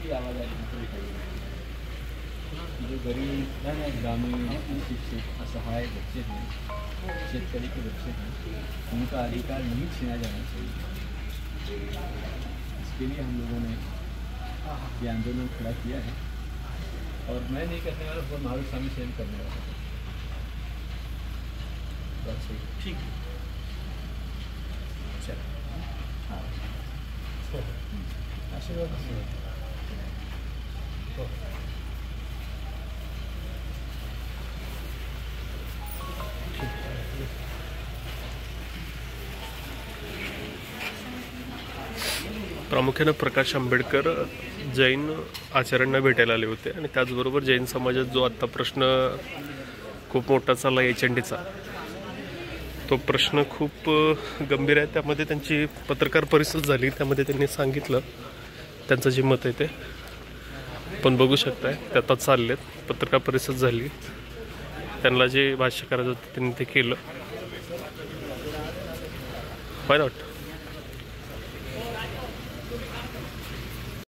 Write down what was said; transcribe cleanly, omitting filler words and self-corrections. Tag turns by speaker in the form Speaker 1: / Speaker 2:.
Speaker 1: की आवाज जो गरीब ग्रामीण अशिक्षित असहाय बच्चे हैं, शेतकारी के बच्चे हैं, उनका अधिकार नहीं छीना जाना चाहिए। इसके लिए हम लोगों ने ये आंदोलन खड़ा किया है और मैं नहीं करने वाला, वो महावीर स्वामी स्वयं करने वाला है। बस ठीक है, चलो हाँ आशीर्वाद।
Speaker 2: प्रामुख्याने प्रकाश आंबेडकर जैन आचार्यांना भेटायला आले होते आणि त्याचबरोबर जैन समाजात जो आत्ता प्रश्न खूप मोठा चालला एचएनडीचा, तो प्रश्न खूप गंभीर आहे। त्यामध्ये त्यांची पत्रकार परिषद झाली, त्यामध्ये त्यांनी सांगितलं त्यांचं जे मत आहे ते पण बघू शकताय, ते आता चाललेत। पत्रकार परिषद झाली, त्यांना जे भाष्य करायचं होतं त्यांनी ते केलं। Why not?